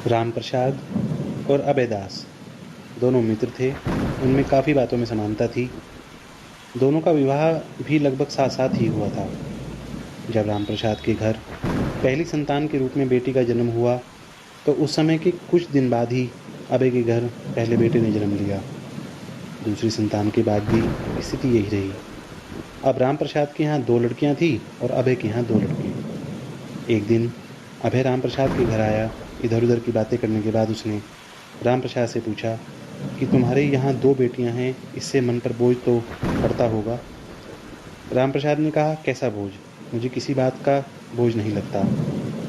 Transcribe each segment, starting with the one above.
राम प्रसाद और अभयदास दोनों मित्र थे। उनमें काफ़ी बातों में समानता थी। दोनों का विवाह भी लगभग साथ साथ ही हुआ था। जब राम प्रसाद के घर पहली संतान के रूप में बेटी का जन्म हुआ तो उस समय के कुछ दिन बाद ही अभय के घर पहले बेटे ने जन्म लिया। दूसरी संतान के बाद भी स्थिति यही रही। अब राम प्रसाद के यहाँ 2 लड़कियाँ थीं और अभय के यहाँ 2 लड़के। एक दिन अभय राम प्रसाद के घर आया। इधर उधर की बातें करने के बाद उसने राम प्रसाद से पूछा कि तुम्हारे यहाँ 2 बेटियाँ हैं, इससे मन पर बोझ तो पड़ता होगा। राम प्रसाद ने कहा, कैसा बोझ? मुझे किसी बात का बोझ नहीं लगता।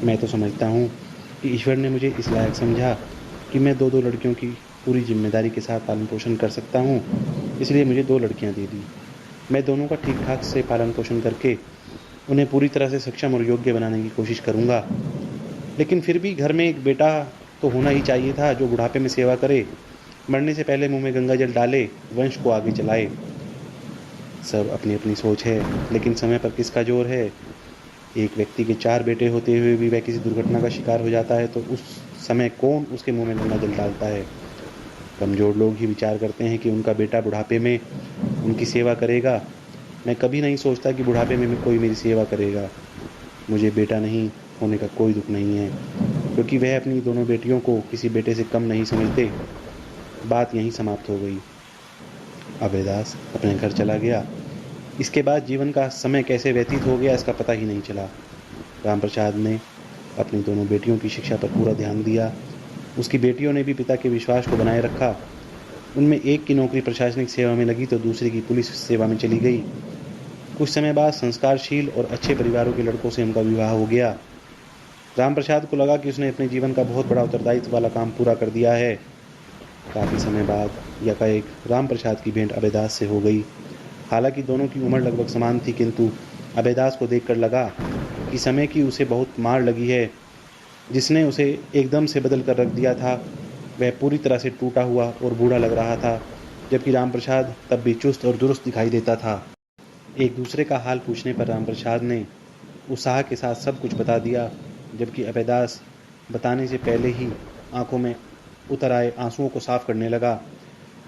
मैं तो समझता हूँ कि ईश्वर ने मुझे इस लायक समझा कि मैं 2 लड़कियों की पूरी जिम्मेदारी के साथ पालन पोषण कर सकता हूँ, इसलिए मुझे 2 लड़कियाँ दे दी। मैं दोनों का ठीक ठाक से पालन पोषण करके उन्हें पूरी तरह से सक्षम और योग्य बनाने की कोशिश करूँगा। लेकिन फिर भी घर में एक बेटा तो होना ही चाहिए था जो बुढ़ापे में सेवा करे, मरने से पहले मुंह में गंगा जल डाले, वंश को आगे चलाए। सब अपनी अपनी सोच है, लेकिन समय पर किसका जोर है? एक व्यक्ति के 4 बेटे होते हुए भी वह किसी दुर्घटना का शिकार हो जाता है तो उस समय कौन उसके मुंह में गंगा जल डालता है? कमज़ोर लोग ही विचार करते हैं कि उनका बेटा बुढ़ापे में उनकी सेवा करेगा। मैं कभी नहीं सोचता कि बुढ़ापे में कोई मेरी सेवा करेगा। मुझे बेटा नहीं होने का कोई दुख नहीं है, क्योंकि वह अपनी दोनों बेटियों को किसी बेटे से कम नहीं समझते। बात यहीं समाप्त हो गई। अभयदास अपने घर चला गया। इसके बाद जीवन का समय कैसे व्यतीत हो गया इसका पता ही नहीं चला। राम प्रसाद ने अपनी दोनों बेटियों की शिक्षा पर पूरा ध्यान दिया। उसकी बेटियों ने भी पिता के विश्वास को बनाए रखा। उनमें एक की नौकरी प्रशासनिक सेवा में लगी तो दूसरी की पुलिस सेवा में चली गई। कुछ समय बाद संस्कारशील और अच्छे परिवारों के लड़कों से उनका विवाह हो गया। राम प्रसाद को लगा कि उसने अपने जीवन का बहुत बड़ा उत्तरदायित्व वाला काम पूरा कर दिया है। काफ़ी समय बाद यकाएक राम प्रसाद की भेंट अभयदास से हो गई। हालांकि दोनों की उम्र लगभग समान थी, किंतु अभयदास को देखकर लगा कि समय की उसे बहुत मार लगी है। जिसने उसे एकदम से बदल कर रख दिया था वह पूरी तरह से टूटा हुआ और बूढ़ा लग रहा था, जबकि राम प्रसाद तब भी चुस्त और दुरुस्त दिखाई देता था। एक दूसरे का हाल पूछने पर राम प्रसाद ने उत्साह के साथ सब कुछ बता दिया, जबकि अभयदास बताने से पहले ही आंखों में उतर आए आंसुओं को साफ करने लगा।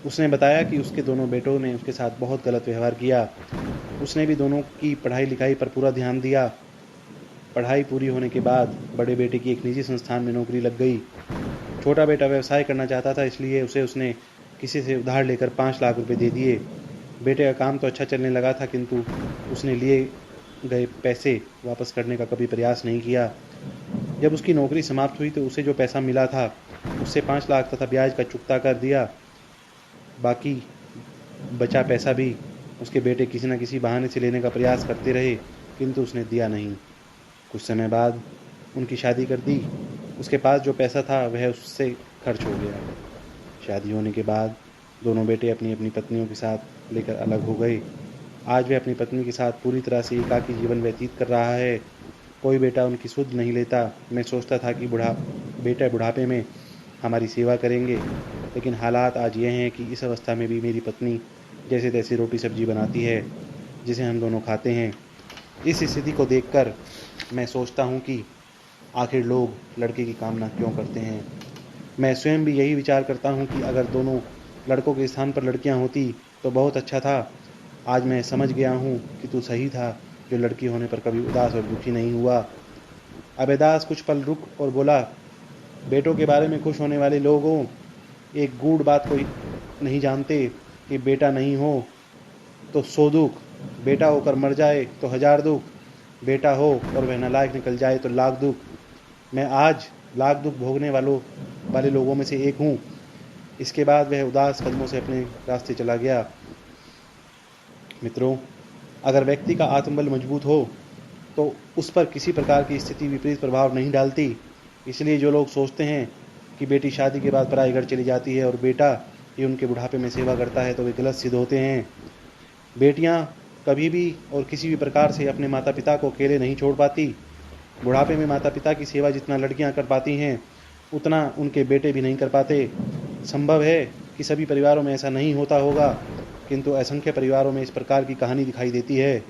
उसने बताया कि उसके दोनों बेटों ने उसके साथ बहुत गलत व्यवहार किया। उसने भी दोनों की पढ़ाई लिखाई पर पूरा ध्यान दिया। पढ़ाई पूरी होने के बाद बड़े बेटे की एक निजी संस्थान में नौकरी लग गई। छोटा बेटा व्यवसाय करना चाहता था, इसलिए उसने किसी से उधार लेकर 5 लाख रुपए दे दिए। बेटे का काम तो अच्छा चलने लगा था, किंतु उसने लिए गए पैसे वापस करने का कभी प्रयास नहीं किया। जब उसकी नौकरी समाप्त हुई तो उसे जो पैसा मिला था उससे 5 लाख तथा ब्याज का चुकता कर दिया। बाकी बचा पैसा भी उसके बेटे किसी न किसी बहाने से लेने का प्रयास करते रहे, किंतु उसने दिया नहीं। कुछ समय बाद उनकी शादी कर दी। उसके पास जो पैसा था वह उससे खर्च हो गया। शादी होने के बाद दोनों बेटे अपनी अपनी पत्नियों के साथ लेकर अलग हो गए। आज वह अपनी पत्नी के साथ पूरी तरह से एकाकी जीवन व्यतीत कर रहा है। कोई बेटा उनकी सुध नहीं लेता। मैं सोचता था कि बेटा बुढ़ापे में हमारी सेवा करेंगे, लेकिन हालात आज ये हैं कि इस अवस्था में भी मेरी पत्नी जैसे तैसी रोटी सब्जी बनाती है, जिसे हम दोनों खाते हैं। इस स्थिति को देखकर मैं सोचता हूँ कि आखिर लोग लड़के की कामना क्यों करते हैं। मैं स्वयं भी यही विचार करता हूँ कि अगर दोनों लड़कों के स्थान पर लड़कियाँ होती तो बहुत अच्छा था। आज मैं समझ गया हूँ कि तू सही था, जो लड़की होने पर कभी उदास और दुखी नहीं हुआ। अभयदास कुछ पल रुक और बोला, बेटों के बारे में खुश होने वाले लोगों एक गूढ़ बात को नहीं जानते कि बेटा नहीं हो तो 100 दुख, बेटा होकर मर जाए तो 1000 दुख, बेटा हो और वह नालायक निकल जाए तो लाख दुख। मैं आज लाख दुख भोगने वाले लोगों में से एक हूँ। इसके बाद वह उदास कदमों से अपने रास्ते चला गया। मित्रों, अगर व्यक्ति का आत्मबल मजबूत हो तो उस पर किसी प्रकार की स्थिति विपरीत प्रभाव नहीं डालती। इसलिए जो लोग सोचते हैं कि बेटी शादी के बाद पराई घर चली जाती है और बेटा ही उनके बुढ़ापे में सेवा करता है तो वे गलत सिद्ध होते हैं। बेटियां कभी भी और किसी भी प्रकार से अपने माता पिता को अकेले नहीं छोड़ पाती। बुढ़ापे में माता पिता की सेवा जितना लड़कियां कर पाती हैं उतना उनके बेटे भी नहीं कर पाते। संभव है कि सभी परिवारों में ऐसा नहीं होता होगा, किंतु असंख्य परिवारों में इस प्रकार की कहानी दिखाई देती है।